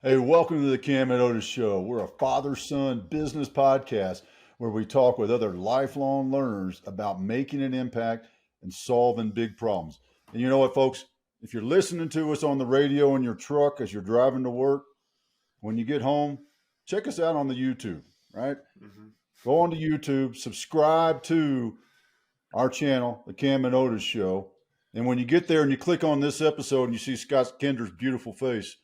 Hey, welcome to the Cam and Otis Show. We're a father-son business podcast where we talk with other lifelong learners about making an impact and solving big problems. And you know what, folks? If you're listening to us on the radio in your truck as you're driving to work, when you get home, check us out on the YouTube, right? Mm-hmm. Go on to YouTube, subscribe to our channel, the Cam and Otis Show. And when you get there and you click on this episode and you see Scott Kinder's beautiful face,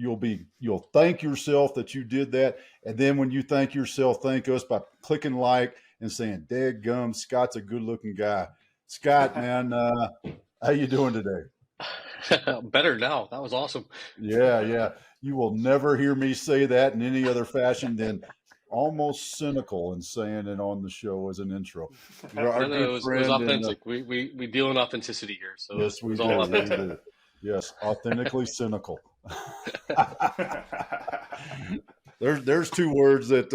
you'll thank yourself that you did that. And then when you thank yourself, thank us by clicking like and saying, "Dadgum, Scott's a good looking guy." Scott, man, how you doing today? Better now. That was awesome. Yeah. You will never hear me say that in any other fashion than almost cynical in saying it on the show as an intro. No, it was authentic. We deal in authenticity here. So yes, it was all authentic. Yes, authentically cynical. There's two words that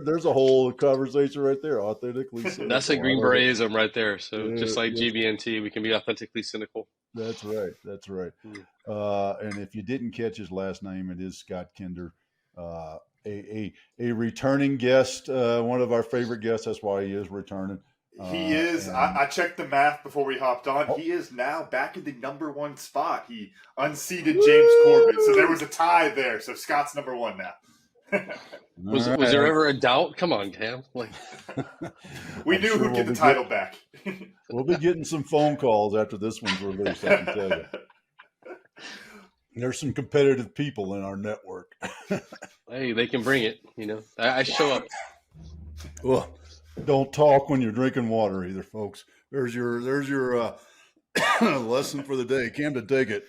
there's a whole conversation right there. Authentically cynical. That's a Green Beretism right there. So just like GBNT, we can be authentically cynical. That's right. And if you didn't catch his last name, it is Scott Kinder, a returning guest, one of our favorite guests. That's why he is returning. He is. I checked the math before we hopped on. Oh. He is now back in the #1 spot. He unseated James Corbett. So there was a tie there. So Scott's #1 now. Was there ever a doubt? Come on, Cam. We knew who'd get the title back. We'll be getting some phone calls after this one's released, I can tell you. There's some competitive people in our network. Hey, they can bring it. I show up. Well, don't talk when you're drinking water either, folks. There's your lesson for the day. Cam, to take it.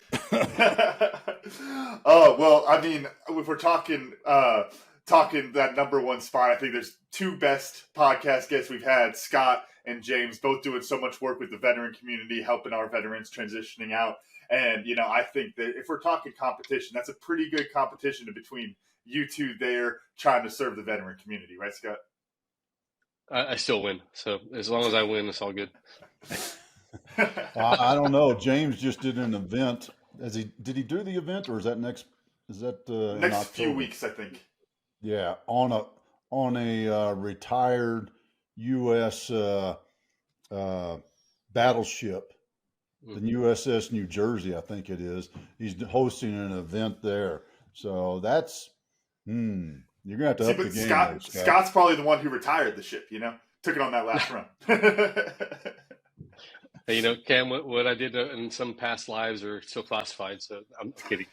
Oh, well, I mean, if we're talking that #1 spot, I think there's two best podcast guests we've had, Scott and James, both doing so much work with the veteran community, helping our veterans transitioning out. And, I think that if we're talking competition, that's a pretty good competition between you two there trying to serve the veteran community. Right, Scott? I still win. So as long as I win, it's all good. I don't know. James just did an event. Did he do the event, or is that next next few weeks, I think? Yeah, on a retired U.S. Battleship, the USS New Jersey, I think it is. He's hosting an event there. So that's you're gonna have to up the game. Scott. Scott's probably the one who retired the ship. Took it on that last run. Hey, Cam, what I did in some past lives are still classified. So I'm kidding.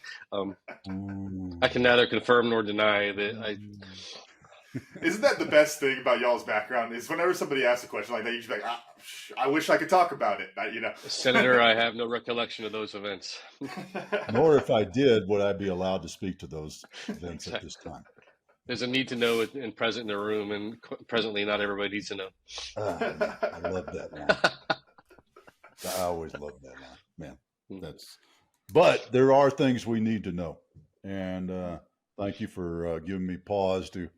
I can neither confirm nor deny that. Isn't that the best thing about y'all's background? Is whenever somebody asks a question like that, you should be like, I wish I could talk about it. Senator, I have no recollection of those events. Nor if I did, would I be allowed to speak to those events at this time. There's a need to know and present in the room, and presently not everybody needs to know. I love that line. I always love that line, man. But there are things we need to know, and thank you for giving me pause to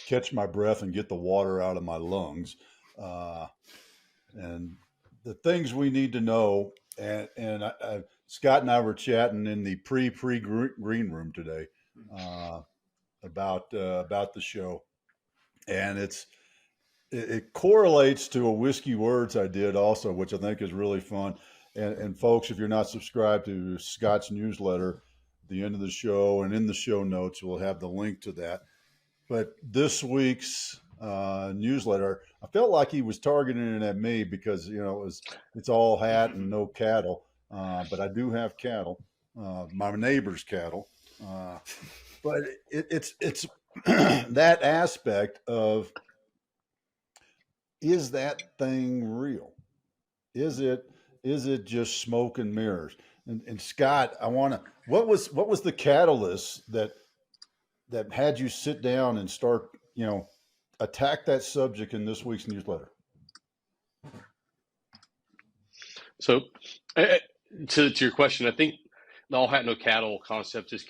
catch my breath and get the water out of my lungs. And the things we need to know, and Scott and I were chatting in the pre-green room today about the show, and it correlates to a Whiskey Words I did also, which I think is really fun. And folks, if you're not subscribed to Scott's newsletter, at the end of the show and in the show notes, we'll have the link to that. But this week's newsletter, I felt like he was targeting it at me because it's all hat and no cattle. But I do have cattle, my neighbor's cattle. But it's that aspect of, is that thing real? Is it just smoke and mirrors? And Scott, what was the catalyst that had you sit down and start, attack that subject in this week's newsletter? So to your question, I think the all hat no cattle concept is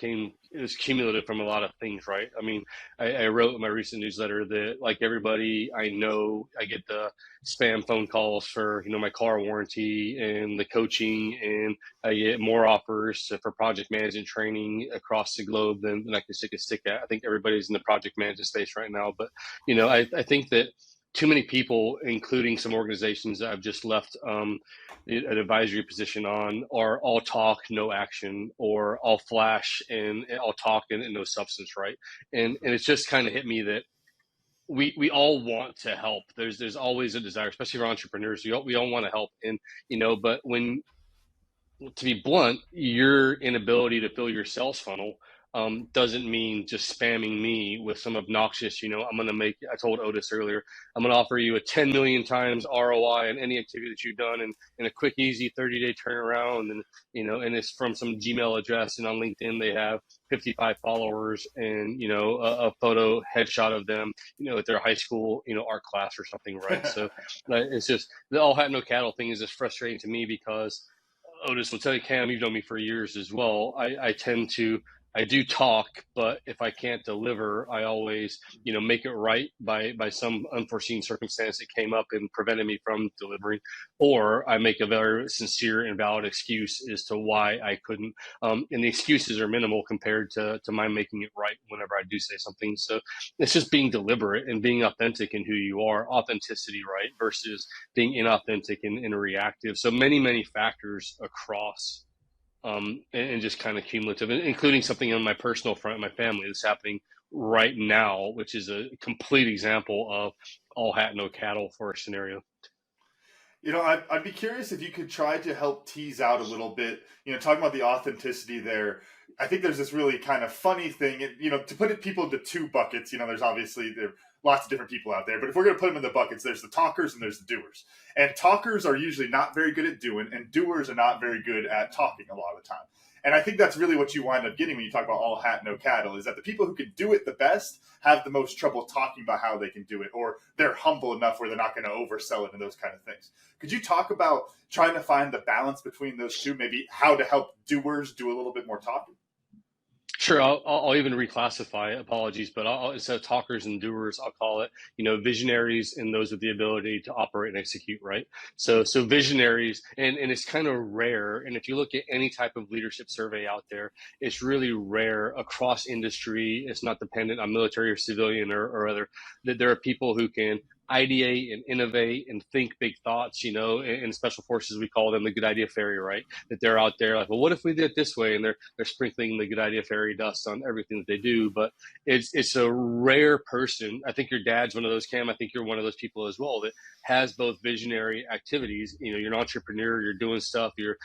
cumulative from a lot of things, right? I mean, I wrote in my recent newsletter that, like everybody I know, I get the spam phone calls for, my car warranty and the coaching, and I get more offers for project management training across the globe than I can stick a stick at. I think everybody's in the project management space right now, but I think that too many people, including some organizations that I've just left an advisory position on, are all talk, no action, or all flash and all talk and no substance, right? And it's just kind of hit me that we all want to help. There's always a desire, especially for entrepreneurs. We all want to help, and but when, to be blunt, your inability to fill your sales funnel doesn't mean just spamming me with some obnoxious, I told Otis earlier, I'm going to offer you a 10 million times ROI on any activity that you've done, and in a quick, easy 30-day turnaround. And, and it's from some Gmail address, and on LinkedIn, they have 55 followers and, a photo headshot of them, at their high school, art class or something. Right. So it's just the all hat, no cattle thing is just frustrating to me because Otis will tell you, Cam, you've known me for years as well. I do talk, but if I can't deliver, I always, make it right by some unforeseen circumstance that came up and prevented me from delivering, or I make a very sincere and valid excuse as to why I couldn't. And the excuses are minimal compared to my making it right whenever I do say something. So it's just being deliberate and being authentic in who you are, authenticity, right, versus being inauthentic and reactive. So many factors across, and just kind of cumulative, including something on my personal front, my family, that's happening right now, which is a complete example of all hat, no cattle for a scenario. I'd be curious if you could try to help tease out a little bit, talking about the authenticity there. I think there's this really kind of funny thing, to put people into two buckets. There's obviously there are lots of different people out there, but if we're going to put them in the buckets, there's the talkers and there's the doers. And talkers are usually not very good at doing, and doers are not very good at talking a lot of the time. And I think that's really what you wind up getting when you talk about all hat, no cattle, is that the people who can do it the best have the most trouble talking about how they can do it, or they're humble enough where they're not going to oversell it and those kind of things. Could you talk about trying to find the balance between those two, maybe how to help doers do a little bit more talking? Sure, I'll even reclassify. Apologies, but instead of talkers and doers, I'll call it, visionaries and those with the ability to operate and execute. Right. So visionaries, and it's kind of rare. And if you look at any type of leadership survey out there, it's really rare across industry. It's not dependent on military or civilian or other. That there are people who can ideate and innovate and think big thoughts. In special forces, we call them the good idea fairy, right? That they're out there like, well, what if we did it this way? And they're sprinkling the good idea fairy dust on everything that they do. But it's a rare person. I think your dad's one of those, Cam. I think you're one of those people as well that has both visionary activities. You're an entrepreneur, you're doing stuff, you're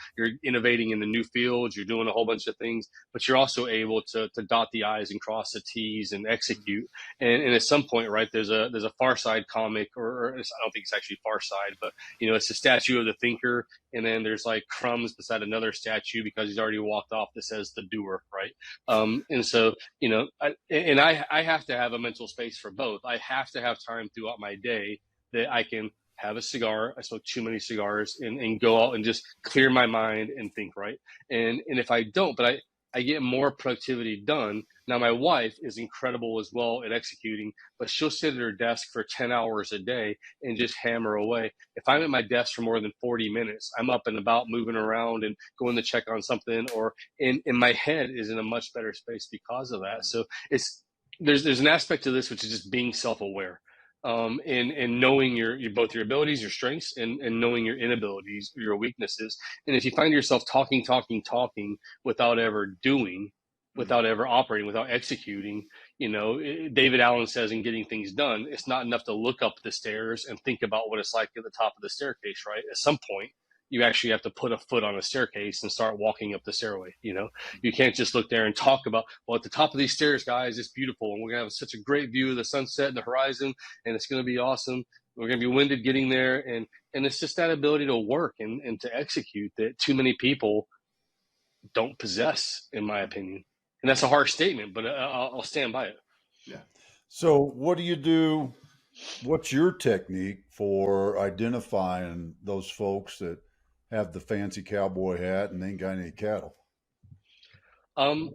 innovating in the new fields, you're doing a whole bunch of things, but you're also able to dot the I's and cross the T's and execute. And at some point, right, there's a Far Side comic, or I don't think it's actually Far Side, but it's a statue of the thinker, and then there's like crumbs beside another statue because he's already walked off that says the doer, right? And so I have to have a mental space for both. I have to have time throughout my day that I can have a cigar. I smoke too many cigars, and go out and just clear my mind and think, right? And if I don't, but I get more productivity done. Now, my wife is incredible as well at executing, but she'll sit at her desk for 10 hours a day and just hammer away. If I'm at my desk for more than 40 minutes, I'm up and about, moving around and going to check on something, or in my head is in a much better space because of that. So there's an aspect to this, which is just being self-aware. And knowing your both your abilities, your strengths, and knowing your inabilities, your weaknesses. And if you find yourself talking without ever doing, without ever operating, without executing, David Allen says in Getting Things Done, it's not enough to look up the stairs and think about what it's like at the top of the staircase, right? At some point, you actually have to put a foot on a staircase and start walking up the stairway. You can't just look there and talk about, well, at the top of these stairs, guys, it's beautiful, and we're gonna have such a great view of the sunset and the horizon, and it's gonna be awesome. We're gonna be winded getting there, and it's just that ability to work and to execute that too many people don't possess, in my opinion. And that's a harsh statement, but I'll stand by it. Yeah. So what do you do? What's your technique for identifying those folks that have the fancy cowboy hat and ain't got any cattle? Um,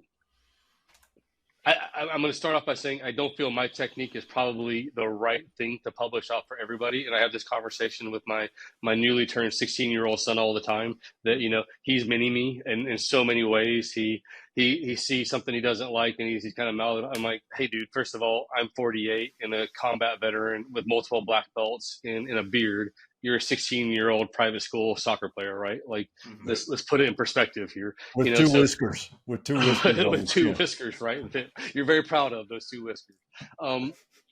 I'm going to start off by saying I don't feel my technique is probably the right thing to publish out for everybody. And I have this conversation with my newly turned 16-year-old son all the time that, he's mini me in so many ways. He sees something he doesn't like and he's kind of mad. I'm like, hey, dude, first of all, I'm 48 and a combat veteran with multiple black belts and a beard. You're a 16-year-old private school soccer player, right? Like, let's put it in perspective here. With two whiskers, with two whiskers, with two whiskers, right? You're very proud of those two whiskers.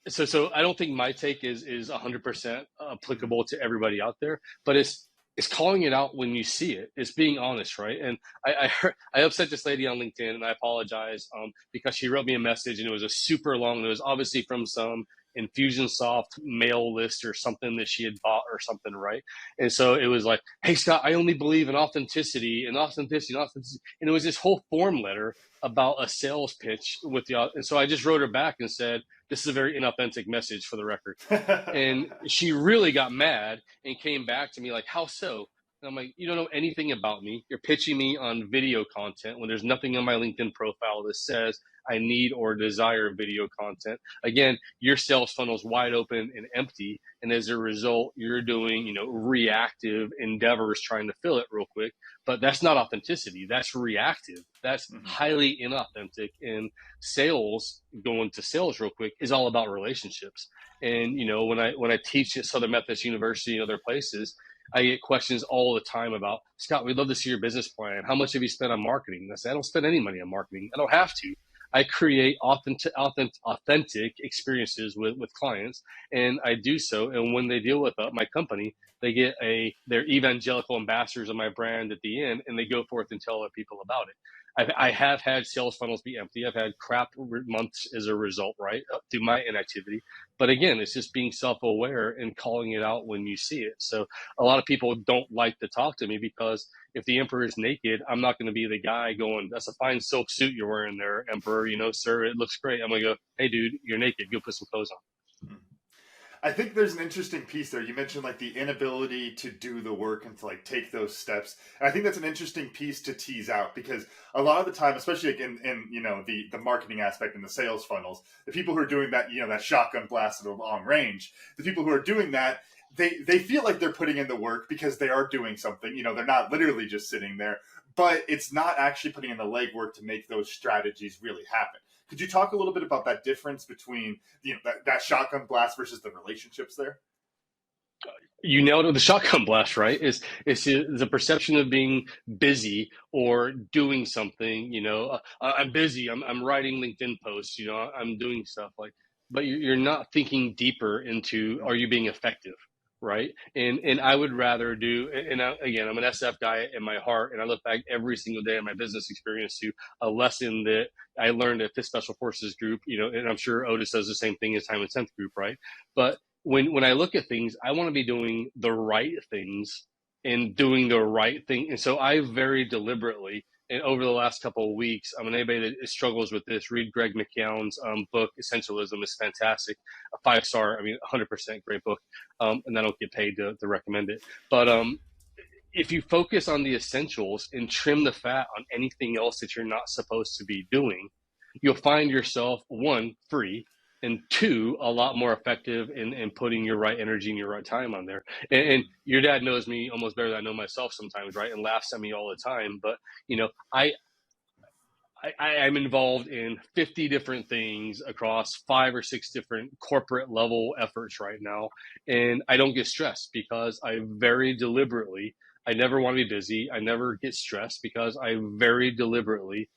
So I don't think my take is 100% applicable to everybody out there, but it's calling it out when you see it. It's being honest, right? And I upset this lady on LinkedIn, and I apologize because she wrote me a message, and it was a super long. It was obviously from some Infusionsoft mail list or something that she had bought or something, right? And so it was like, hey, Scott, I only believe in authenticity and authenticity and authenticity. And it was this whole form letter about a sales pitch with the, and so I just wrote her back and said, this is a very inauthentic message for the record. And she really got mad and came back to me like, how so? And I'm like, you don't know anything about me. You're pitching me on video content when there's nothing on my LinkedIn profile that says I need or desire video content. Again, your sales funnel is wide open and empty. And as a result, you're doing, reactive endeavors trying to fill it real quick. But that's not authenticity. That's reactive. That's highly inauthentic. And sales, going to sales real quick, is all about relationships. And, when I teach at Southern Methodist University and other places, I get questions all the time about, Scott, we'd love to see your business plan. How much have you spent on marketing? I say, I don't spend any money on marketing. I don't have to. I create authentic experiences with clients, and I do so. And when they deal with my company, they get they're evangelical ambassadors of my brand at the end, and they go forth and tell other people about it. I have had sales funnels be empty. I've had crap months as a result, right, through my inactivity. But again, it's just being self-aware and calling it out when you see it. So a lot of people don't like to talk to me because if the emperor is naked, I'm not going to be the guy going, that's a fine silk suit you're wearing there, emperor, sir, it looks great. I'm going to go, hey, dude, you're naked. Go put some clothes on. I think there's an interesting piece there. You mentioned like the inability to do the work and to like take those steps. And I think that's an interesting piece to tease out because a lot of the time, especially like in the marketing aspect and the sales funnels, the people who are doing that, that shotgun blast at a long range, the people who are doing that, they feel like they're putting in the work because they are doing something. They're not literally just sitting there, but it's not actually putting in the legwork to make those strategies really happen. Could you talk a little bit about that difference between that shotgun blast versus the relationships there? You nailed it. The shotgun blast, right? Is the perception of being busy or doing something. I'm busy. I'm writing LinkedIn posts. I'm doing stuff but you're not thinking deeper into, are you being effective? Right. And I would rather do, again, I'm an SF guy in my heart, and I look back every single day in my business experience to a lesson that I learned at this Special Forces group, and I'm sure Otis does the same thing as Time and 10th group. Right. But when I look at things, I want to be doing the right things and doing the right thing. And so I very deliberately, and over the last couple of weeks, anybody that struggles with this, read Greg McKeown's book, Essentialism. Is fantastic. A 5-star, 100% great book. And I don't get paid to recommend it. But if you focus on the essentials and trim the fat on anything else that you're not supposed to be doing, you'll find yourself, one, free, and two, a lot more effective in putting your right energy and your right time on there. And your dad knows me almost better than I know myself sometimes, right? And laughs at me all the time. But, I'm involved in 50 different things across 5 or 6 different corporate level efforts right now. And I don't get stressed because I very deliberately, I never want to be busy. I never get stressed because I very deliberately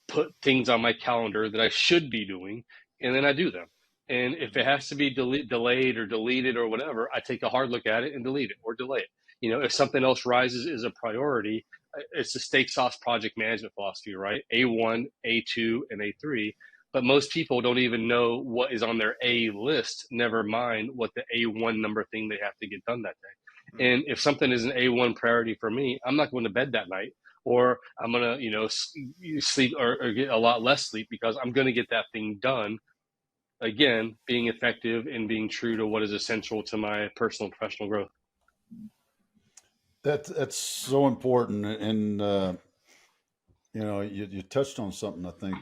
put things on my calendar that I should be doing, and then I do them. And if it has to be delayed or deleted or whatever, I take a hard look at it and delete it or delay it. If something else rises as a priority, it's the steak sauce project management philosophy, right? A1, A2, and A3. But most people don't even know what is on their A list, never mind what the A1 number thing they have to get done that day. And if something is an A1 priority for me, I'm not going to bed that night, or I'm going to, sleep or get a lot less sleep because I'm going to get that thing done. Again, being effective and being true to what is essential to my personal and professional growth. That's so important, and you touched on something I think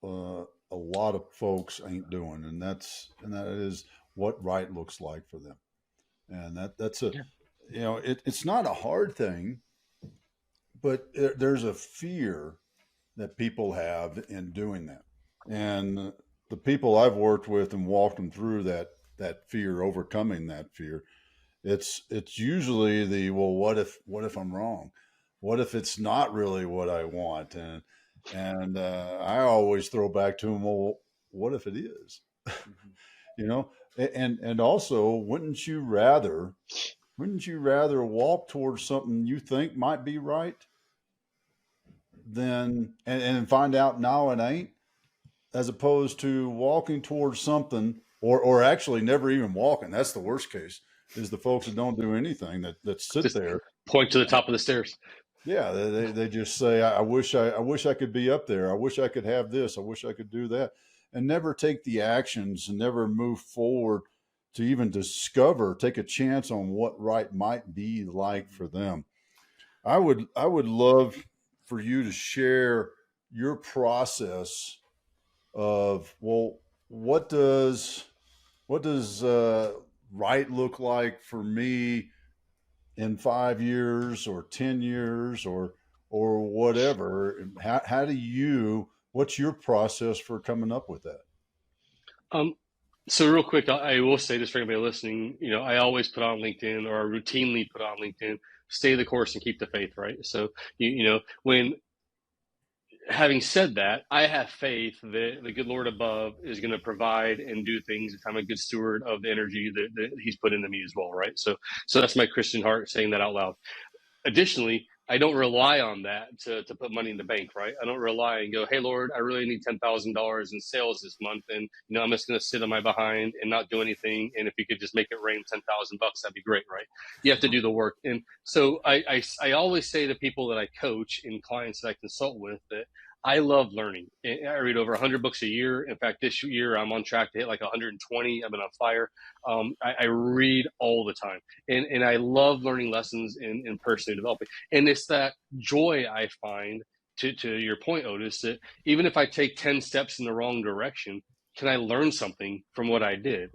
a lot of folks ain't doing, and that is what right looks like for them. And that's a, Yeah. it's not a hard thing, but there's a fear that people have in doing that. And the people I've worked with and walked them through that fear, overcoming that fear, it's usually the, well, what if I'm wrong? What if it's not really what I want? And I always throw back to them, well, what if it is? Mm-hmm. you know, and also, wouldn't you rather walk towards something you think might be right than and find out now it ain't, as opposed to walking towards something, or actually never even walking. That's the worst case, is the folks that don't do anything, that sit Just there. point to the top of the stairs. Yeah, they just say, I wish I could be up there. I wish I could have this. I wish I could do that, and never take the actions and never move forward to even take a chance on what right might be like for them. I would love for you to share your process of, well, what does right look like for me in 5 years or 10 years, or whatever. How do you? What's your process for coming up with that? Um, so real quick, I will say this for anybody listening. I always put on LinkedIn, or I routinely put on LinkedIn, stay the course and keep the faith, right? So, when having said that, I have faith that the good Lord above is going to provide and do things if I'm a good steward of the energy that He's put into me as well, right? So that's my Christian heart saying that out loud. Additionally, I don't rely on that to put money in the bank, right? I don't rely and go, hey, Lord, I really need $10,000 in sales this month. And, I'm just going to sit on my behind and not do anything. And if you could just make it rain 10,000 bucks, that'd be great, right? You have to do the work. And so I always say to people that I coach and clients that I consult with that I love learning. I read over 100 books a year. In fact, this year I'm on track to hit like 120. I've been on fire. I read all the time, and I love learning lessons in personal development. And it's that joy I find, to your point, Otis, that even if I take 10 steps in the wrong direction, can I learn something from what I did?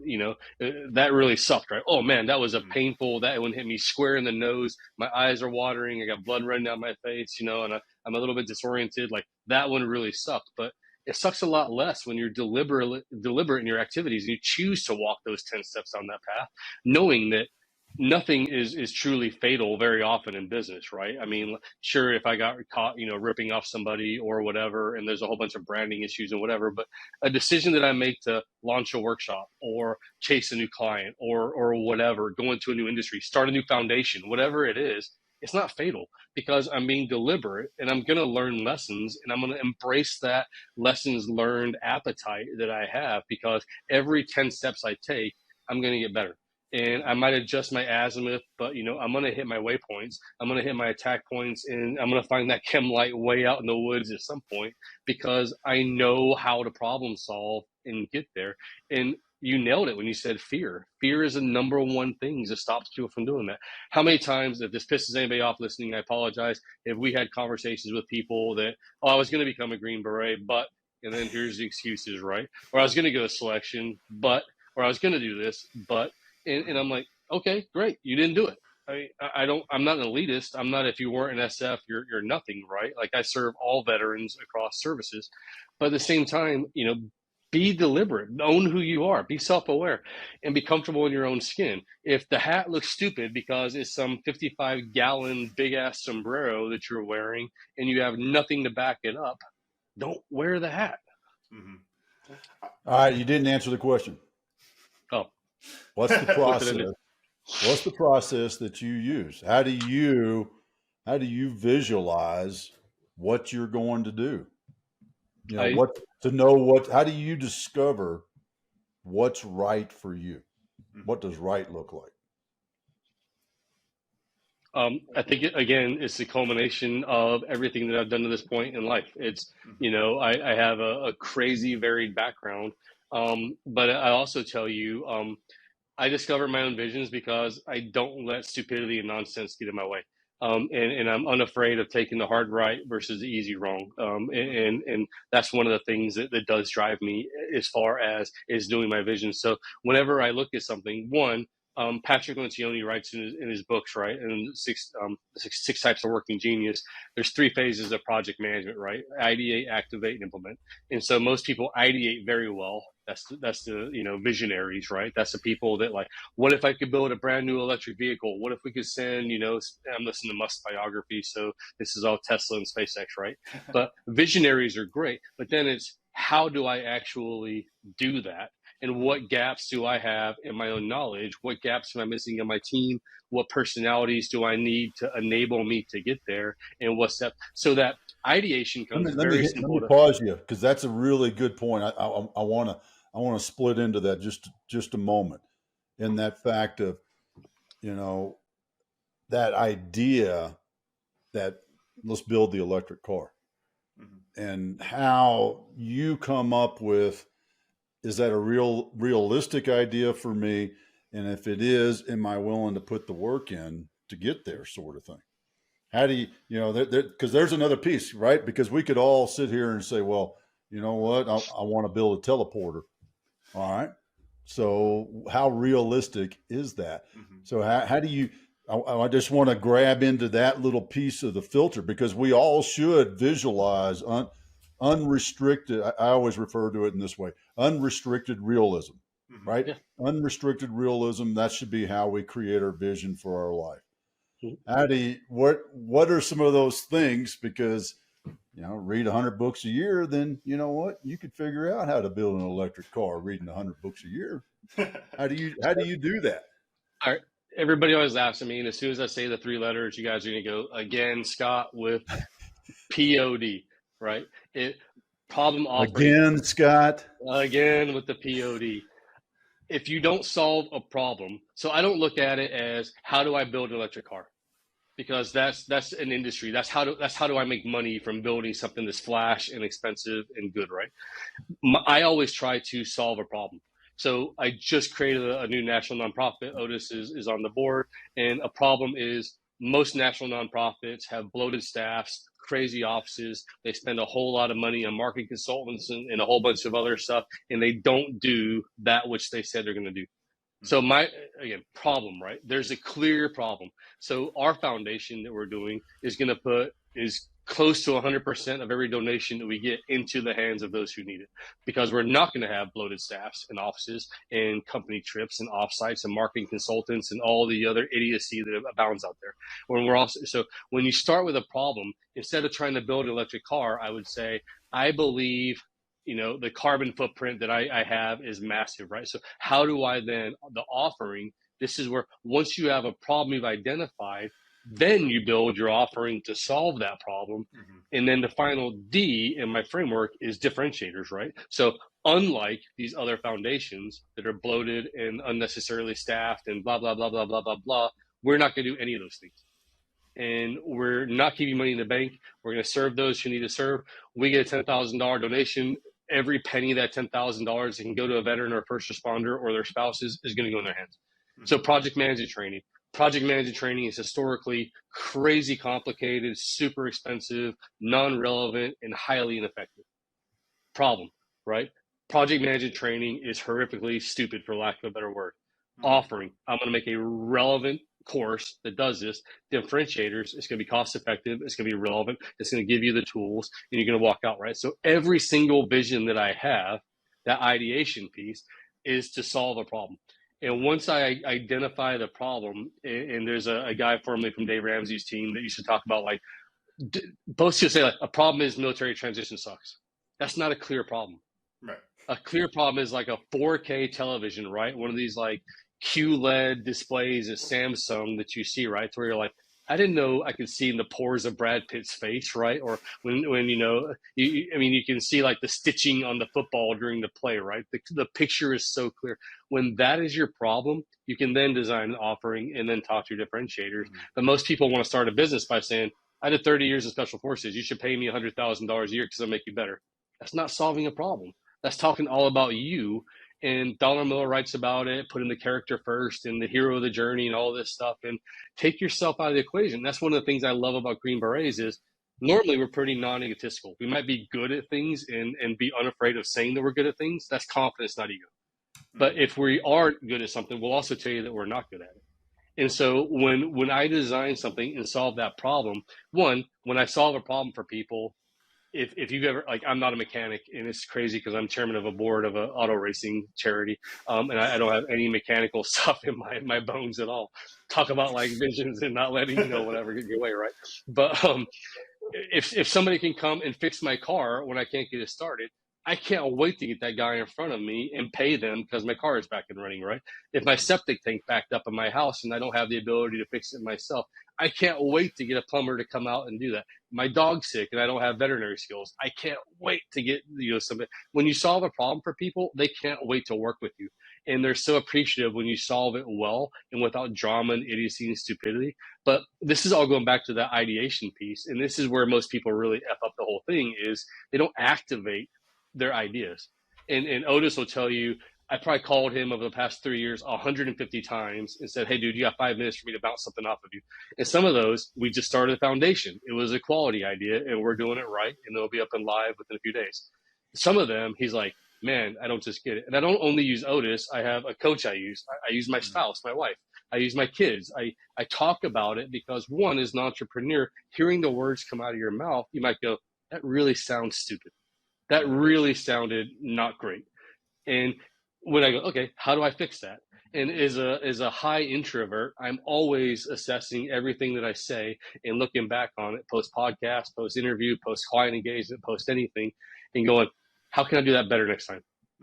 That really sucked, right? Oh man, that was a painful, that one hit me square in the nose. My eyes are watering. I got blood running down my face, and I'm a little bit disoriented. Like that one really sucked, but it sucks a lot less when you're deliberate in your activities and you choose to walk those 10 steps on that path, knowing that nothing is truly fatal very often in business, right? I mean, sure, if I got caught, ripping off somebody or whatever, and there's a whole bunch of branding issues and whatever, but a decision that I make to launch a workshop or chase a new client or whatever, go into a new industry, start a new foundation, whatever it is, it's not fatal because I'm being deliberate and I'm going to learn lessons and I'm going to embrace that lessons learned appetite that I have, because every 10 steps I take, I'm going to get better. And I might adjust my azimuth, but I'm gonna hit my waypoints. I'm gonna hit my attack points, and I'm gonna find that chem light way out in the woods at some point because I know how to problem solve and get there. And you nailed it when you said fear. Fear is the number one thing that stops people from doing that. How many times, if this pisses anybody off listening, I apologize. If we had conversations with people that, oh, I was gonna become a Green Beret, but, and then here's the excuses, right? Or I was gonna go to selection, but, or I was gonna do this, but. And I'm like, okay, great. You didn't do it. I'm not an elitist. I'm not, if you weren't an SF, you're nothing, right? Like I serve all veterans across services. But at the same time, be deliberate, own who you are, be self-aware, and be comfortable in your own skin. If the hat looks stupid because it's some 55-gallon big ass sombrero that you're wearing and you have nothing to back it up, don't wear the hat. Mm-hmm. All right, you didn't answer the question. Oh, What's the process? What's the process that you use? How do you visualize what you're going to do? How do you discover what's right for you? What does right look like? I think again, it's the culmination of everything that I've done to this point in life. It's, I have a crazy varied background. But I also tell you, I discover my own visions because I don't let stupidity and nonsense get in my way. and I'm unafraid of taking the hard right versus the easy wrong. And that's one of the things that does drive me as far as is doing my vision. So whenever I look at something, one, Patrick Lencioni writes in his books, right, and six types of working genius. There's 3 phases of project management, right? Ideate, activate, and implement. And so most people ideate very well. That's the visionaries, right? That's the people that like, what if I could build a brand new electric vehicle? What if we could send, I'm listening to Musk's biography, so this is all Tesla and SpaceX, right? But visionaries are great, but then it's how do I actually do that? And what gaps do I have in my own knowledge? What gaps am I missing in my team? What personalities do I need to enable me to get there? And what's that? So that ideation comes very simple. Let me pause you because that's a really good point. I want to split into that just a moment. In that fact of, that idea that let's build the electric car, and how you come up with, is that a realistic idea for me? And if it is, am I willing to put the work in to get there, sort of thing? How do you, because there's another piece, right? Because we could all sit here and say, well, you know what? I want to build a teleporter. All right. So how realistic is that? So how do you, I just want to grab into that little piece of the filter, because we all should visualize unrestricted. I always refer to it in this way: unrestricted realism, right? Yeah. Unrestricted realism. That should be how we create our vision for our life. How do you, what are some of those things? Because, read 100 books a year, then you know what? You could figure out how to build an electric car reading 100 books a year. How do you do that? All right. Everybody always asks me, and as soon as I say the 3 letters, you guys are going to go again, Scott, with POD, right? Problem offering. Again, Scott. Again with the POD. If you don't solve a problem, so I don't look at it as how do I build an electric car, because that's an industry. That's how do I make money from building something that's flash and expensive and good, right? I always try to solve a problem. So I just created a new national nonprofit. Otis is on the board, and a problem is most national nonprofits have bloated staffs, crazy offices. They spend a whole lot of money on marketing consultants and a whole bunch of other stuff, and they don't do that which they said they're going to do. So problem, right? There's a clear problem. So our foundation that we're doing is going to is close to 100% of every donation that we get into the hands of those who need it, because we're not going to have bloated staffs and offices and company trips and offsites and marketing consultants and all the other idiocy that abounds out there. So when you start with a problem, instead of trying to build an electric car, I would say, I believe the carbon footprint that I have is massive, right? So how do I then, the offering, this is where once you have a problem you've identified, then you build your offering to solve that problem. And then the final D in my framework is differentiators, right? So unlike these other foundations that are bloated and unnecessarily staffed and blah, blah, blah, blah, blah, blah, blah, we're not going to do any of those things. And we're not keeping money in the bank. We're going to serve those who need to serve. We get a $10,000 donation. Every penny of that $10,000 that can go to a veteran or a first responder or their spouses is going to go in their hands. So project management training. Project management training is historically crazy complicated, super expensive, non-relevant, and highly ineffective. Problem, right? Project management training is horrifically stupid, for lack of a better word. Offering, I'm going to make a relevant course that does this. Differentiators, it's going to be cost effective, it's going to be relevant, it's going to give you the tools, and you're going to walk out, right? So every single vision that I have, that ideation piece, is to solve a problem. And once I identify the problem, and there's a guy formerly from Dave Ramsey's team that used to talk about, like, both should say, like, a problem is military transition sucks. That's not a clear problem. Right. A clear problem is like a 4K television, right? One of these like QLED displays at Samsung that you see, right? Where you're like, I didn't know I could see in the pores of Brad Pitt's face, right? Or when you can see like the stitching on the football during the play, right? The picture is so clear. When that is your problem, you can then design an offering and then talk to your differentiators. But most people want to start a business by saying, I did 30 years in special forces. You should pay me $100,000 a year because I'll make you better. That's not solving a problem. That's talking all about you And Donald Miller writes about it, putting the character first and the hero of the journey and all this stuff, and take yourself out of the equation. That's one of the things I love about Green Berets is normally we're pretty non-egotistical. We might be good at things and be unafraid of saying that we're good at things. That's confidence, not ego. But if we aren't good at something, we'll also tell you that we're not good at it. And so when I design something and solve that problem, one, when I solve a problem for people, if you've ever, like, I'm not a mechanic, and it's crazy because I'm chairman of a board of an auto racing charity, and I don't have any mechanical stuff in my bones at all. Talk about like visions and not letting whatever get your way, right? But if somebody can come and fix my car when I can't get it started, I can't wait to get that guy in front of me and pay them because my car is back and running, right? If my septic tank backed up in my house and I don't have the ability to fix it myself, I can't wait to get a plumber to come out and do that. My dog's sick and I don't have veterinary skills. I can't wait to get somebody. When you solve a problem for people, they can't wait to work with you. And they're so appreciative when you solve it well and without drama and idiocy and stupidity. But this is all going back to that ideation piece. And this is where most people really F up the whole thing is they don't activate their ideas. And Otis will tell you, I probably called him over the past 3 years 150 times and said, hey, dude, you got 5 minutes for me to bounce something off of you. And some of those, we just started a foundation. It was a quality idea, and we're doing it right, and it'll be up and live within a few days. Some of them, he's like, man, I don't just get it. And I don't only use Otis. I have a coach I use. I use my spouse, my wife. I use my kids. I talk about it because, one, as an entrepreneur, hearing the words come out of your mouth, you might go, that really sounds stupid. That really sounded not great. And when I go, okay, how do I fix that? And as a high introvert, I'm always assessing everything that I say and looking back on it, post podcast, post interview, post client engagement, post anything, and going, how can I do that better next time?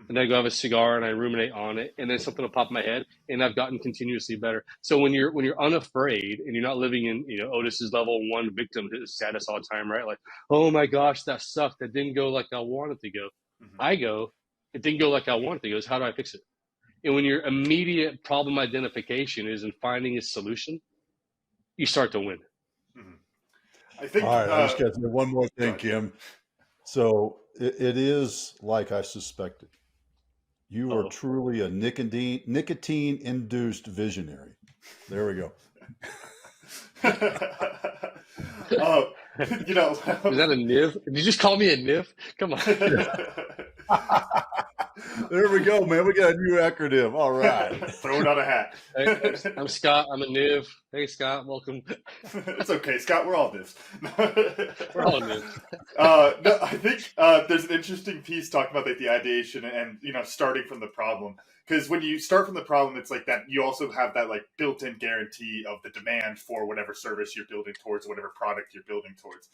And I go have a cigar and I ruminate on it, and then something will pop in my head, and I've gotten continuously better. So when you're unafraid and you're not living in Otis's level 1 victim status all the time, right? Like, oh my gosh, that sucked. That didn't go like I wanted to go. I go, it didn't go like I wanted to go. So how do I fix it? And when your immediate problem identification is in finding a solution, you start to win. I think. All right, I just got to say one more thing, Kim. So it is like I suspected. You are truly a nicotine-induced visionary. There we go. Is that a NIV? Did you just call me a NIV? Come on. There we go, man. We got a new acronym. All right. Throw it on a hat. Hey, I'm Scott. I'm a NIV. Hey, Scott. Welcome. It's okay, Scott. We're all NIVs. We're all NIVs. No, I think there's an interesting piece talking about like the ideation and starting from the problem. Because when you start from the problem, it's like that you also have that like built-in guarantee of the demand for whatever service you're building towards, whatever product you're building towards.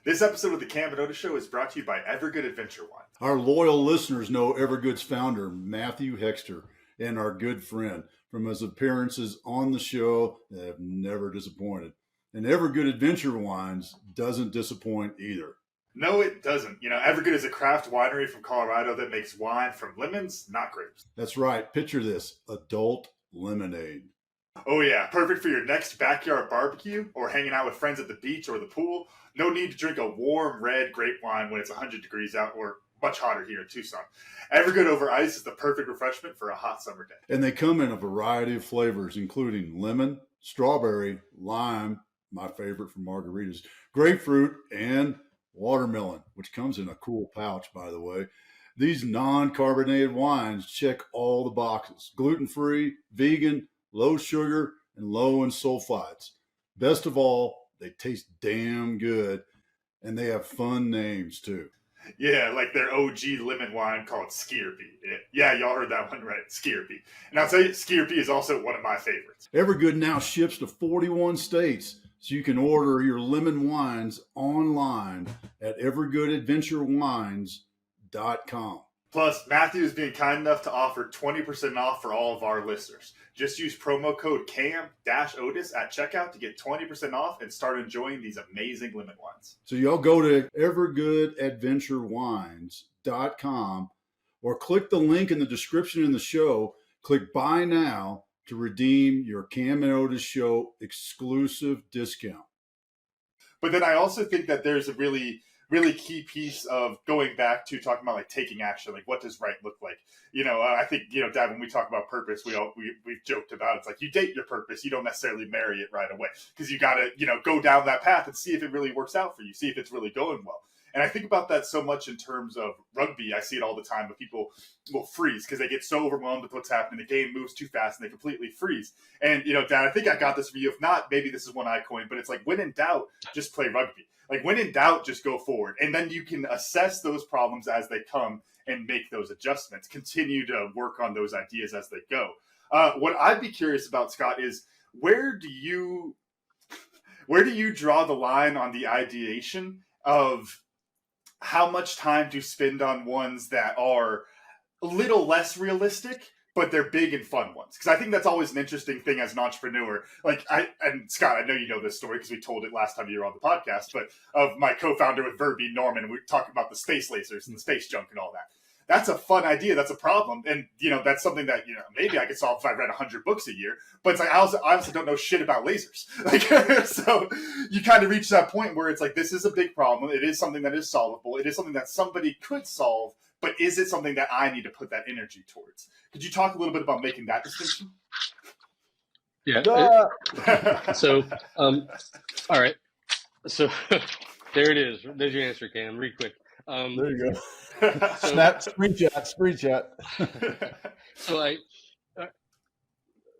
This episode of the Cam and Otis Show is brought to you by Evergood Adventure Wine. Our loyal listeners know Evergood's founder, Matthew Hexter, and our good friend. From his appearances on the show, they have never disappointed. And Evergood Adventure Wines doesn't disappoint either. No, it doesn't. Evergood is a craft winery from Colorado that makes wine from lemons, not grapes. That's right. Picture this, adult lemonade. Oh yeah, perfect for your next backyard barbecue or hanging out with friends at the beach or the pool. No need to drink a warm red grape wine when it's 100 degrees out or much hotter here in Tucson. Evergood over ice is the perfect refreshment for a hot summer day. And they come in a variety of flavors, including lemon, strawberry, lime, my favorite for margaritas, grapefruit, and watermelon, which comes in a cool pouch, by the way. These non-carbonated wines check all the boxes. Gluten-free, vegan, low sugar, and low in sulfites. Best of all, they taste damn good, and they have fun names too. Yeah, like their OG lemon wine called Skierpy. Yeah, y'all heard that one right, Skierpy. And I'll tell you, Skierpy is also one of my favorites. Evergood now ships to 41 states, so you can order your lemon wines online at evergoodadventurewines.com. Plus, Matthew is being kind enough to offer 20% off for all of our listeners. Just use promo code CAM-OTIS at checkout to get 20% off and start enjoying these amazing lemon wines. So y'all go to evergoodadventurewines.com or click the link in the description in the show. Click Buy Now to redeem your Cam and Otis Show exclusive discount. But then I also think that there's a really really key piece of going back to talking about like taking action. Like, what does right look like? I think, Dad, when we talk about purpose, we've joked about, it's like you date your purpose. You don't necessarily marry it right away, because you got to, go down that path and see if it really works out for you, see if it's really going well. And I think about that so much in terms of rugby. I see it all the time, but people will freeze because they get so overwhelmed with what's happening. The game moves too fast and they completely freeze. And, Dad, I think I got this for you. If not, maybe this is one I coined, but it's like, when in doubt, just play rugby. Like, when in doubt, just go forward. And then you can assess those problems as they come and make those adjustments. Continue to work on those ideas as they go. What I'd be curious about, Scott, is where do you draw the line on the ideation of how much time to spend on ones that are a little less realistic, but they're big and fun ones? Because I think that's always an interesting thing as an entrepreneur. And Scott, I know you know this story because we told it last time you were on the podcast, but of my co-founder with Verby, Norman, we were talking about the space lasers and the space junk and all that. That's a fun idea. That's a problem. And, that's something that, maybe I could solve if I read 100 books a year. But it's like, I honestly don't know shit about lasers. So you kind of reach that point where it's like, this is a big problem. It is something that is solvable. It is something that somebody could solve. But is it something that I need to put that energy towards? Could you talk a little bit about making that distinction? Yeah. All right. So there it is. There's your answer, Cam. Real quick. There you go. Screenshot. So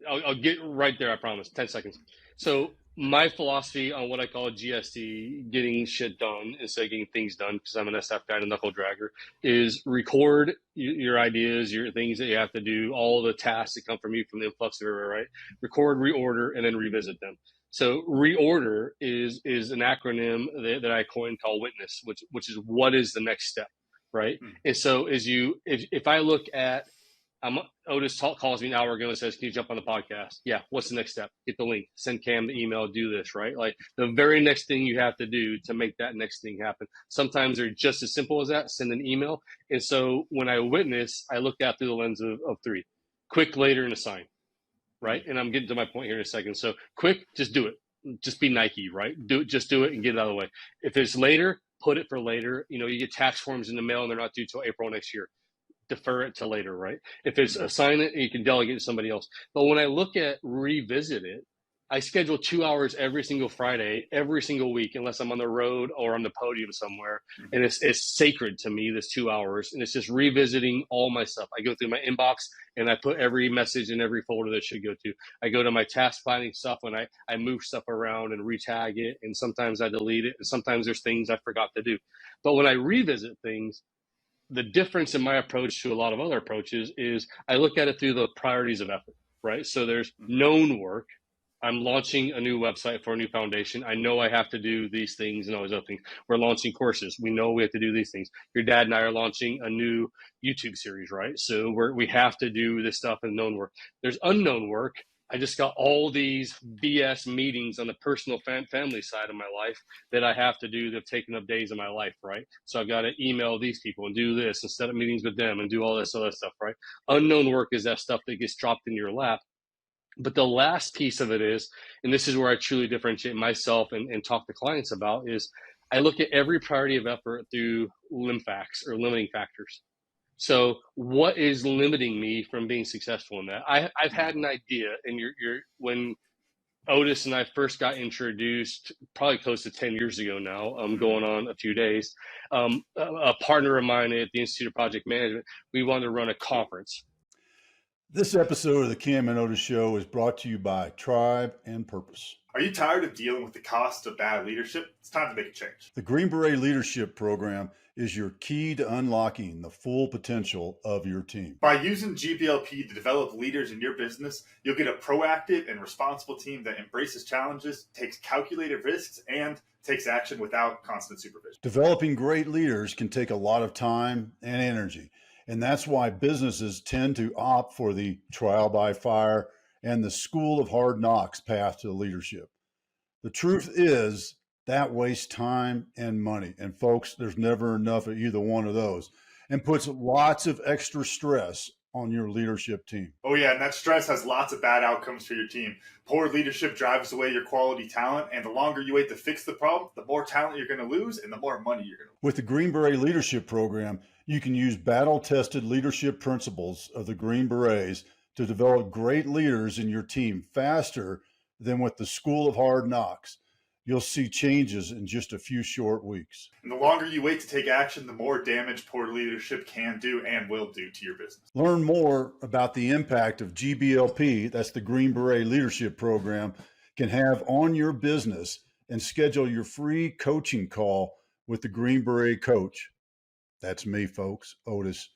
I'll get right there. I promise. 10 seconds. So my philosophy on what I call GSD, getting shit done instead of getting things done, because I'm an SF guy and a knuckle dragger, is record your ideas, your things that you have to do, all the tasks that come from you from the influx of everywhere, right? Record, reorder, and then revisit them. So reorder is an acronym that I coined called WITNESS, which is what is the next step, right? And so if I look at, Otis calls me an hour ago and says, "Can you jump on the podcast?" Yeah. What's the next step? Get the link, send Cam the email, do this, right? Like the very next thing you have to do to make that next thing happen. Sometimes they're just as simple as that, send an email. And so when I witness, I look at through the lens of three: quick, later, and assign, right? And I'm getting to my point here in a second. So quick, just do it. Just be Nike, right? Just do it and get it out of the way. If it's later, put it for later. You get tax forms in the mail and they're not due till April next year. Defer it to later, right? If it's assign it, you can delegate to somebody else. But when I look at revisit it, I schedule 2 hours every single Friday, every single week, unless I'm on the road or on the podium somewhere. And it's sacred to me, this 2 hours. And it's just revisiting all my stuff. I go through my inbox and I put every message in every folder that it should go to. I go to my task planning stuff when I move stuff around and retag it. And sometimes I delete it. And sometimes there's things I forgot to do. But when I revisit things, the difference in my approach to a lot of other approaches is I look at it through the priorities of effort, right? So there's known work. I'm launching a new website for a new foundation. I know I have to do these things and all these other things. We're launching courses. We know we have to do these things. Your dad and I are launching a new YouTube series, right? So we have to do this stuff in known work. There's unknown work. I just got all these BS meetings on the personal family side of my life that I have to do that have taken up days of my life, right? So I've got to email these people and do this and set up meetings with them and do all this other stuff, right? Unknown work is that stuff that gets dropped in your lap. But the last piece of it is, and this is where I truly differentiate myself and talk to clients about, is I look at every priority of effort through LIMFACTs or limiting factors. So what is limiting me from being successful in that? I've had an idea, and when Otis and I first got introduced, probably close to 10 years ago now, going on a few days, a partner of mine at the Institute of Project Management, we wanted to run a conference. This episode of the Cam and Otis Show is brought to you by Tribe and Purpose. Are you tired of dealing with the cost of bad leadership? It's time to make a change. The Green Beret Leadership Program is your key to unlocking the full potential of your team. By using GBLP to develop leaders in your business, you'll get a proactive and responsible team that embraces challenges, takes calculated risks, and takes action without constant supervision. Developing great leaders can take a lot of time and energy, and that's why businesses tend to opt for the trial by fire and the school of hard knocks path to leadership. The truth is that wastes time and money. And folks, there's never enough of either one of those, and puts lots of extra stress on your leadership team. Oh, yeah, and that stress has lots of bad outcomes for your team. Poor leadership drives away your quality talent, and the longer you wait to fix the problem, the more talent you're going to lose and the more money you're going to lose. With the Green Beret Leadership Program, you can use battle-tested leadership principles of the Green Berets to develop great leaders in your team faster than with the School of Hard Knocks. You'll see changes in just a few short weeks. And the longer you wait to take action, the more damage poor leadership can do and will do to your business. Learn more about the impact of GBLP, that's the Green Beret Leadership Program, can have on your business, and schedule your free coaching call with the Green Beret Coach. That's me, folks, Otis.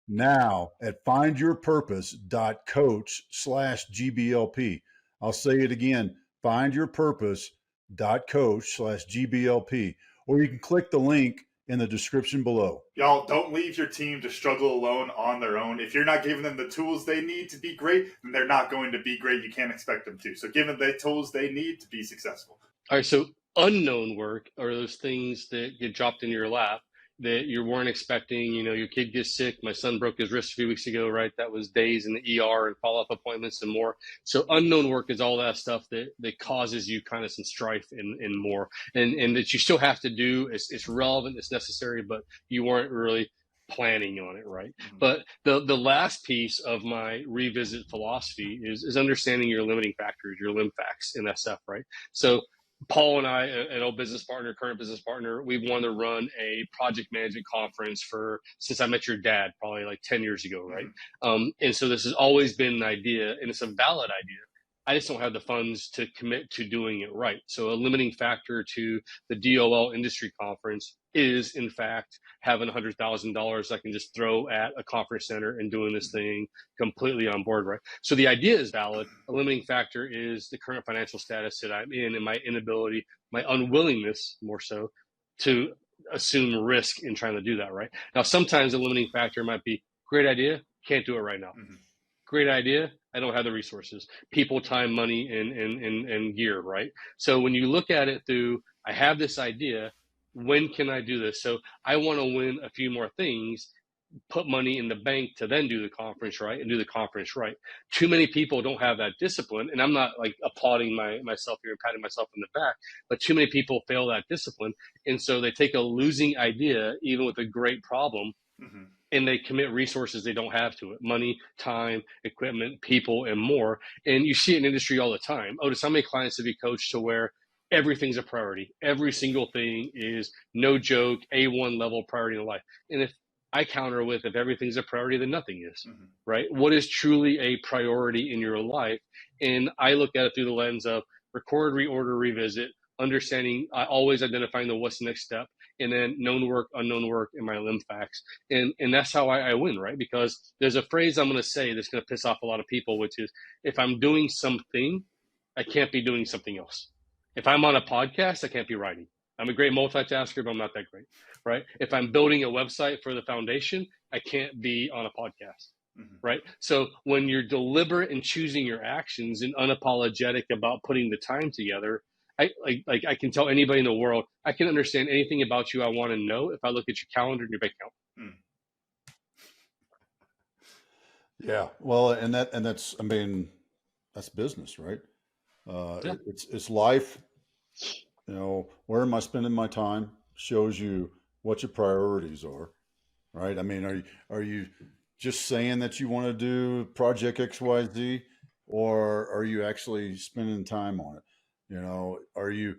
Now at findyourpurpose.coach/GBLP. I'll say it again, findyourpurpose.coach/GBLP, or you can click the link in the description below. Y'all, don't leave your team to struggle alone on their own. If you're not giving them the tools they need to be great, then they're not going to be great. You can't expect them to. So give them the tools they need to be successful. All right, so unknown work are those things that get dropped in your lap that you weren't expecting. You know, your kid gets sick. My son broke his wrist a few weeks ago, right? That was days in the ER and follow-up appointments and more. So unknown work is all that stuff that causes you kind of some strife and more. And that you still have to do. It's relevant, it's necessary, but you weren't really planning on it, right? Mm-hmm. But the last piece of my revisit philosophy is understanding your limiting factors, your lim facts in SF, right? So Paul and I, an old business partner, current business partner, we wanted to run a project management conference since I met your dad, probably like 10 years ago, right? Mm-hmm. And so this has always been an idea, and it's a valid idea. I just don't have the funds to commit to doing it right. So a limiting factor to the DOL industry conference is, in fact, having $100,000 I can just throw at a conference center and doing this thing completely on board, right? So the idea is valid. A limiting factor is the current financial status that I'm in and my inability, my unwillingness more so, to assume risk in trying to do that, right? Now, sometimes a limiting factor might be, great idea, can't do it right now. Mm-hmm. Great idea, I don't have the resources, people, time, money, and gear, right? So when you look at it through, I have this idea, when can I do this? So I want to win a few more things, put money in the bank to then do the conference right and do the conference right. Too many people don't have that discipline, and I'm not like applauding myself here and patting myself on the back, but too many people fail that discipline, and so they take a losing idea, even with a great problem, mm-hmm. and they commit resources they don't have to it, money, time, equipment, people, and more. And you see it in industry all the time. Otis, how many clients have you coached to where everything's a priority? Every single thing is, no joke, A1 level priority in life. And if I counter with, if everything's a priority, then nothing is, mm-hmm. right? What is truly a priority in your life? And I look at it through the lens of record, reorder, revisit, understanding, always identifying what's the next step, and then known work, unknown work, and my lim facts. And that's how I win, right? Because there's a phrase I'm going to say that's going to piss off a lot of people, which is, if I'm doing something, I can't be doing something else. If I'm on a podcast, I can't be writing. I'm a great multitasker, but I'm not that great, right? If I'm building a website for the foundation, I can't be on a podcast, mm-hmm. right? So when you're deliberate in choosing your actions and unapologetic about putting the time together, I can tell anybody in the world, I can understand anything about you I want to know if I look at your calendar and your bank account. Yeah, well, and that's, I mean, that's business, right? Yeah. It's life. You know, where am I spending my time? Shows you what your priorities are, right? I mean, are you just saying that you want to do Project XYZ, or are you actually spending time on it? You know, are you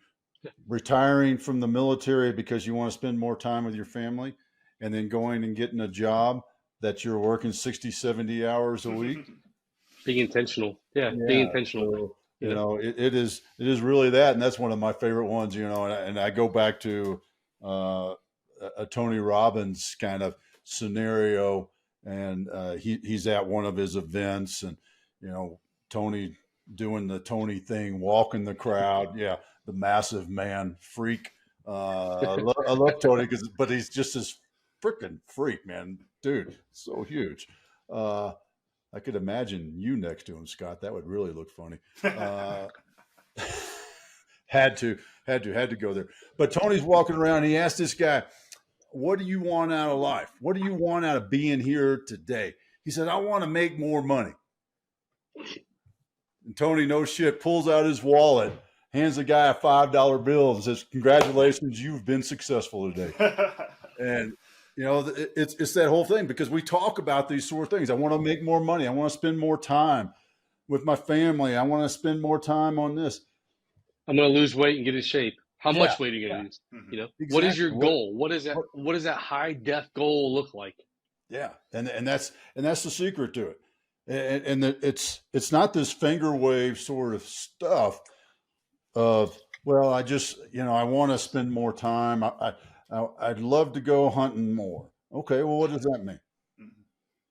retiring from the military because you want to spend more time with your family, and then going and getting a job that you're working 60, 70 hours a week? Being intentional. Yeah, being intentional. So, you know, it is really that. And that's one of my favorite ones, you know, and I go back to a Tony Robbins kind of scenario, and he's at one of his events, and, you know, Tony doing the Tony thing, walking the crowd. Yeah. The massive man freak. I love Tony, but he's just this freaking freak, man, dude, so huge. I could imagine you next to him, Scott. That would really look funny. Had to go there. But Tony's walking around. He asked this guy, "What do you want out of life? What do you want out of being here today?" He said, I want to make more money. And Tony, no shit, pulls out his wallet, hands the guy a $5 bill and says, congratulations, you've been successful today. And, you know, it's that whole thing, because we talk about these sort of things. I want to make more money. I want to spend more time with my family. I want to spend more time on this. I'm going to lose weight and get in shape. How much weight are you going to lose? Mm-hmm. You know, Exactly. What is your goal? What is that? What does that high def goal look like? Yeah, and that's the secret to it. And it's not this finger wave sort of stuff of, well, I just, you know, I want to spend more time. I'd love to go hunting more. Okay, well, what does that mean?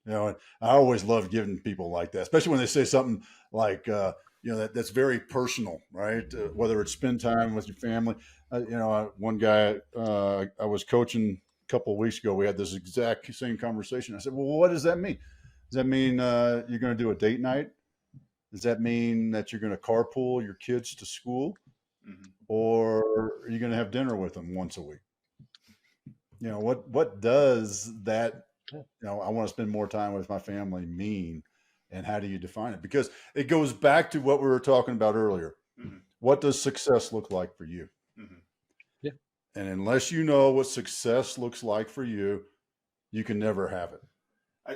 You know, I always love giving people like that, especially when they say something like, you know, that's very personal, right? Whether it's spend time with your family. You know, one guy I was coaching a couple of weeks ago, we had this exact same conversation. I said, well, what does that mean? Does that mean you're going to do a date night? Does that mean that you're going to carpool your kids to school? Or are you going to have dinner with them once a week? You know, what does that, you know, I want to spend more time with my family mean? And how do you define it? Because it goes back to what we were talking about earlier. What does success look like for you? Yeah. And unless you know what success looks like for you, you can never have it.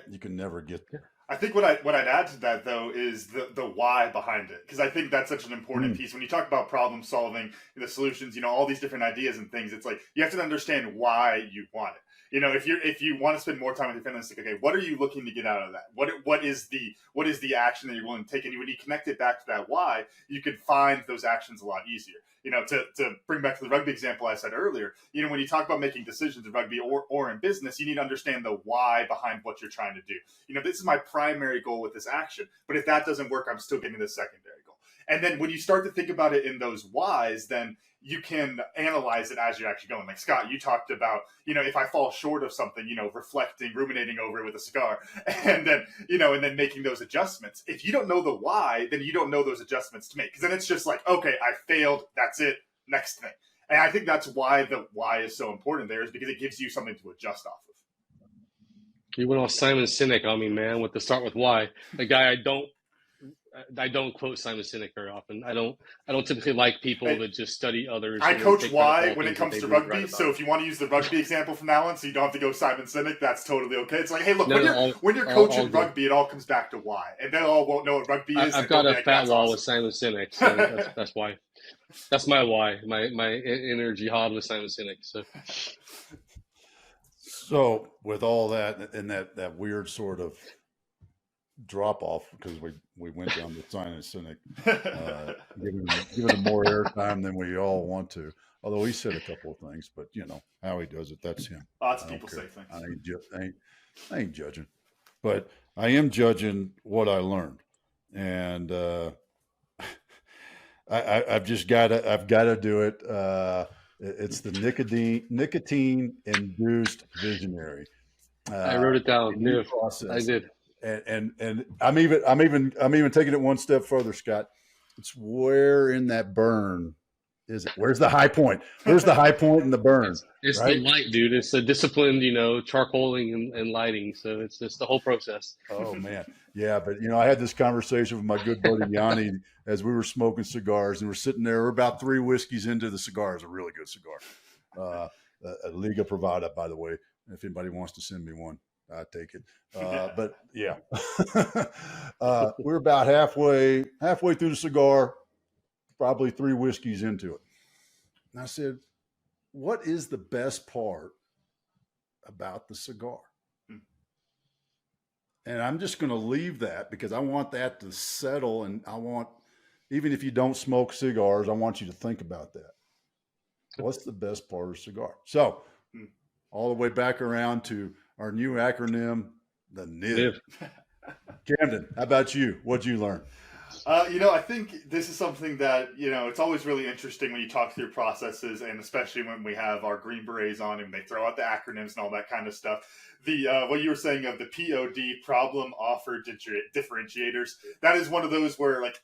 You can never get there. I think what I'd add to that, though, is the why behind it, because I think that's such an important piece. When you talk about problem solving, the solutions, you know, all these different ideas and things, it's like you have to understand why you want it. You know, if you want to spend more time with your family, it's like, okay, what are you looking to get out of that? What is the action that you're willing to take? And when you connect it back to that why, you can find those actions a lot easier. You know, to bring back to the rugby example I said earlier, you know, when you talk about making decisions in rugby or in business, you need to understand the why behind what you're trying to do. You know, this is my primary goal with this action, but if that doesn't work, I'm still getting the secondary goal. And then when you start to think about it in those whys, then you can analyze it as you're actually going. Like Scott, you talked about, you know, if I fall short of something, you know, reflecting, ruminating over it with a cigar, and then, you know, and then making those adjustments. If you don't know the why, then you don't know those adjustments to make. Because then it's just like, okay, I failed. That's it. Next thing. And I think that's why the why is so important there, is because it gives you something to adjust off of. You went off Simon Sinek on me, man, with the start with why. The guy I don't quote Simon Sinek very often. I don't typically like people that just study others. I coach why when it comes to rugby. So if you want to use the rugby example from now on, so you don't have to go Simon Sinek, that's totally okay. It's like, hey, look, when you're coaching rugby, it all comes back to why, and then all won't know what rugby is. I've got a fat wall with Simon Sinek, so that's why. That's my why. My inner jihad with Simon Sinek. So with all that and that weird sort of drop off, because we went down to Simon Sinek, giving him more airtime than we all want to. Although he said a couple of things, but you know how he does it. That's him. Lots of people say things. I ain't judging, but I am judging what I learned, and I've got to do it. It's the nicotine induced visionary. I wrote it down. I did. And I'm even taking it one step further, Scott. It's where in that burn is it? Where's the high point? Where's the high point in the burn? It's right? The light, dude. It's the disciplined, you know, charcoaling and lighting. So it's the whole process. Oh man, yeah. But you know, I had this conversation with my good buddy Yanni as we were smoking cigars, and we're sitting there. We're about 3 whiskeys into the cigar. It's a really good cigar. A Liga Privada, by the way. If anybody wants to send me one, I take it. But yeah, we're about halfway through the cigar, probably 3 whiskeys into it. And I said, what is the best part about the cigar? And I'm just going to leave that because I want that to settle. And I want, even if you don't smoke cigars, I want you to think about that. What's the best part of a cigar? So all the way back around to our new acronym, the NIV. Camden, how about you? What'd you learn? You know, I think this is something that, you know, it's always really interesting when you talk through processes, and especially when we have our Green Berets on and they throw out the acronyms and all that kind of stuff. The what you were saying of the POD, problem offer differentiators, that is one of those where, like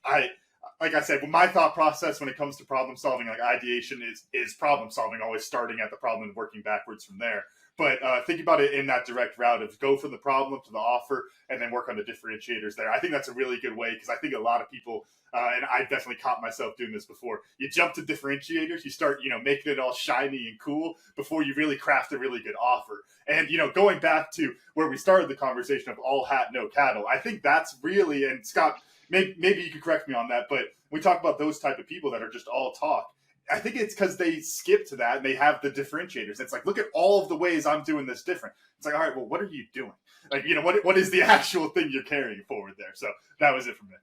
I said, my thought process when it comes to problem solving, like ideation is problem solving, always starting at the problem and working backwards from there. But think about it in that direct route of go from the problem to the offer and then work on the differentiators there. I think that's a really good way, because I think a lot of people, and I definitely caught myself doing this before, you jump to differentiators, you start, making it all shiny and cool before you really craft a really good offer. And, going back to where we started the conversation of all hat, no cattle, I think that's really, and Scott, maybe you could correct me on that, but we talk about those type of people that are just all talk. I think it's because they skip to that and they have the differentiators. It's like, look at all of the ways I'm doing this different. It's like, all right, well, what are you doing? Like, what is the actual thing you're carrying forward there? So that was it from me.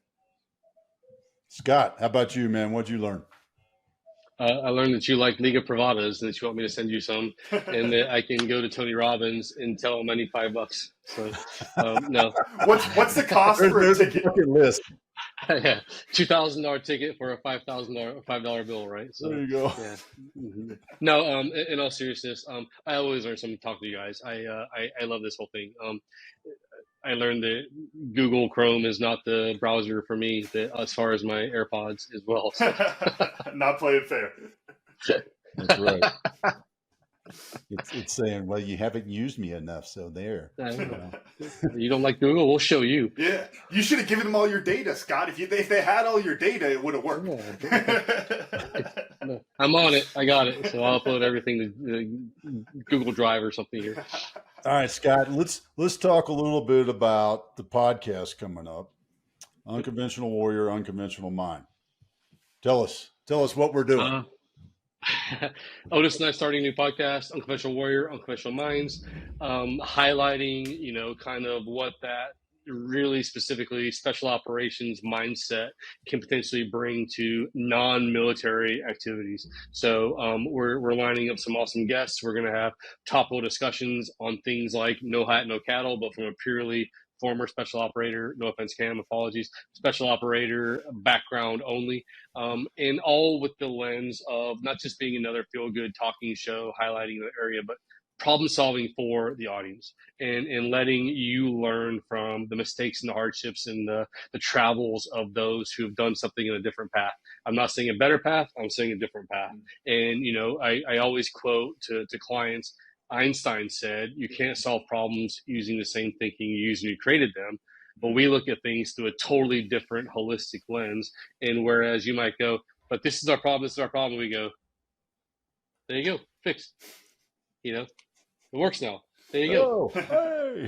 Scott, how about you, man? What'd you learn? I learned that you like Liga Privadas and that you want me to send you some, and that I can go to Tony Robbins and tell him I need $5. So, no. What's the cost for a ticket? List. Yeah, $2,000 ticket for a $5 bill, right? So there you go. Yeah. Mm-hmm. No, in all seriousness, I always learn something talking to you guys. I love this whole thing. I learned that Google Chrome is not the browser for me, as far as my AirPods as well. So. Not playing fair. That's right. It's saying, well, you haven't used me enough, so there. You don't like Google? We'll show you. Yeah, you should have given them all your data, Scott. If they had all your data, it would have worked. No, I'm on it. I got it. So I'll upload everything to Google Drive or something here. All right, Scott. Let's talk a little bit about the podcast coming up. Unconventional Warrior, Unconventional Mind. Tell us what we're doing. Otis and I starting a new podcast, Unconventional Warrior, Unconventional Minds, highlighting, kind of what that really specifically special operations mindset can potentially bring to non-military activities. So we're lining up some awesome guests. We're going to have topical discussions on things like no hat, no cattle, but from a purely former special operator, no offense, Cam, apologies, special operator background only, and all with the lens of not just being another feel-good talking show highlighting the area, but problem solving for the audience and letting you learn from the mistakes and the hardships and the travels of those who have done something in a different path. I'm not saying a better path, I'm saying a different path. And, I always quote to clients, Einstein said, you can't solve problems using the same thinking you used when you created them. But we look at things through a totally different holistic lens. And whereas you might go, but this is our problem, we go, there you go, fixed. It works now. There you go. Oh,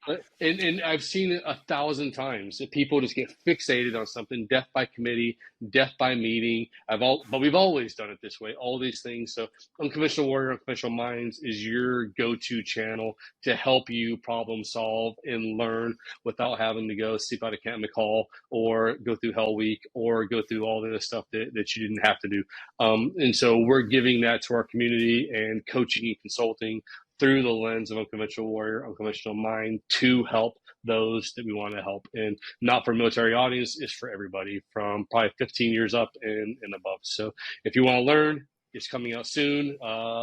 hey. And I've seen it 1,000 times that people just get fixated on something, death by committee, death by meeting. But we've always done it this way, all these things. So Unconventional Warrior, Unconventional Minds is your go-to channel to help you problem solve and learn without having to go sleep out of Camp McCall or go through Hell Week or go through all the other stuff that you didn't have to do. And so we're giving that to our community and coaching and consulting through the lens of Unconventional Warrior, Unconventional Mind to help those that we want to help. And not for military audience, it's for everybody from probably 15 years up and above. So if you want to learn, it's coming out soon,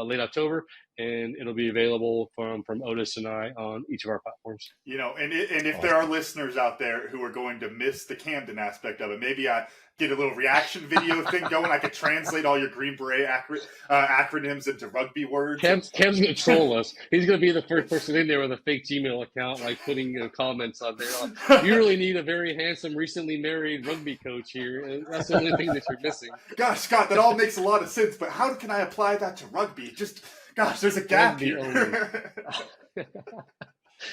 late October, and it'll be available from Otis and I on each of our platforms. And if there are listeners out there who are going to miss the Camden aspect of it, maybe I get a little reaction video thing going. I could translate all your Green Beret acronyms into rugby words. Cam's going to troll us. He's going to be the first person in there with a fake Gmail account, like putting comments on there. Like, you really need a very handsome, recently married rugby coach here. And that's the only thing that you're missing. Gosh, Scott, that all makes a lot of sense, but how can I apply that to rugby? Gosh, there's a gap here.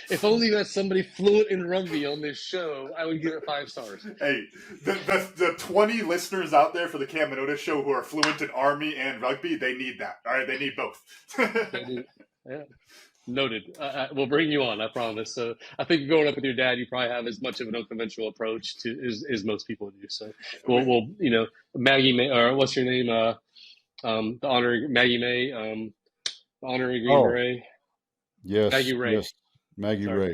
If only you had somebody fluent in rugby on this show, I would give it 5 stars. Hey, the 20 listeners out there for the Cam and Otis show who are fluent in Army and rugby, they need that. All right, they need both. Yeah. Noted. We'll bring you on, I promise. So I think growing up with your dad, you probably have as much of an unconventional approach as most people do. So we'll Maggie May, or what's your name? The honorary Maggie May, honorary Green Beret. Yes. Maggie Ray. Yes. Maggie Ray.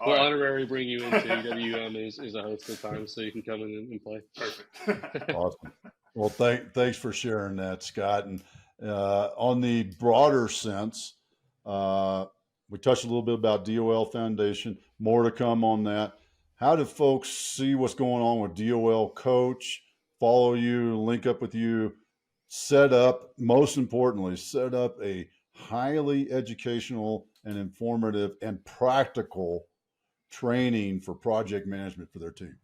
We'll honorary bring you into EWM as a host of the time so you can come in and play. Perfect. Awesome. Well, thanks for sharing that, Scott. And on the broader sense, we touched a little bit about DOL Foundation. More to come on that. How do folks see what's going on with DOL Coach, follow you, link up with you, most importantly, set up a highly educational and informative and practical training for project management for their team?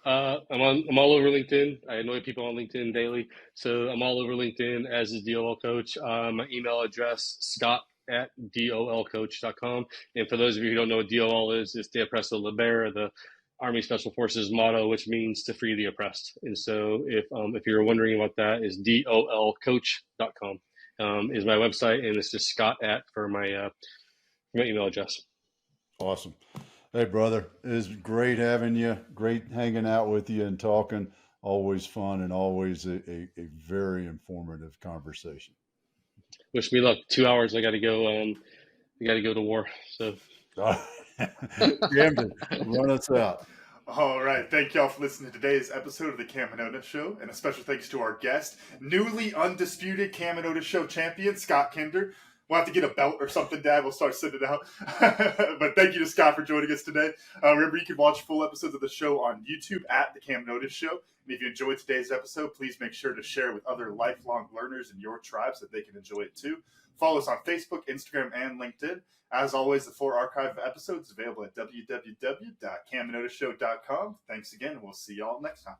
I'm all over LinkedIn. I annoy people on LinkedIn daily, so I'm all over LinkedIn, as is DOL Coach. My email address, scott@dolcoach.com. And for those of you who don't know what DOL is, it's De Oppresso Libera, the Army Special Forces motto, which means to free the oppressed. And so if you're wondering what that is, dolcoach.com is my website, and it's just Scott at for my email address. Awesome. Hey, brother, it was great having you. Great hanging out with you and talking. Always fun and always a very informative conversation. Wish me luck. 2 hours. I got to go. I got to go to war. So, Camden, run us out. All right. Thank y'all for listening to today's episode of the Cam and Otis Show. And a special thanks to our guest, newly undisputed Cam and Otis Show champion, Scott Kinder. We'll have to get a belt or something, Dad. We'll start sending it out. But thank you to Scott for joining us today. Remember, you can watch full episodes of the show on YouTube at The Cam and Otis Show. And if you enjoyed today's episode, please make sure to share with other lifelong learners in your tribe so that they can enjoy it too. Follow us on Facebook, Instagram, and LinkedIn. As always, the full archive of episodes is available at www.camandotisshow.com. Thanks again, and we'll see y'all next time.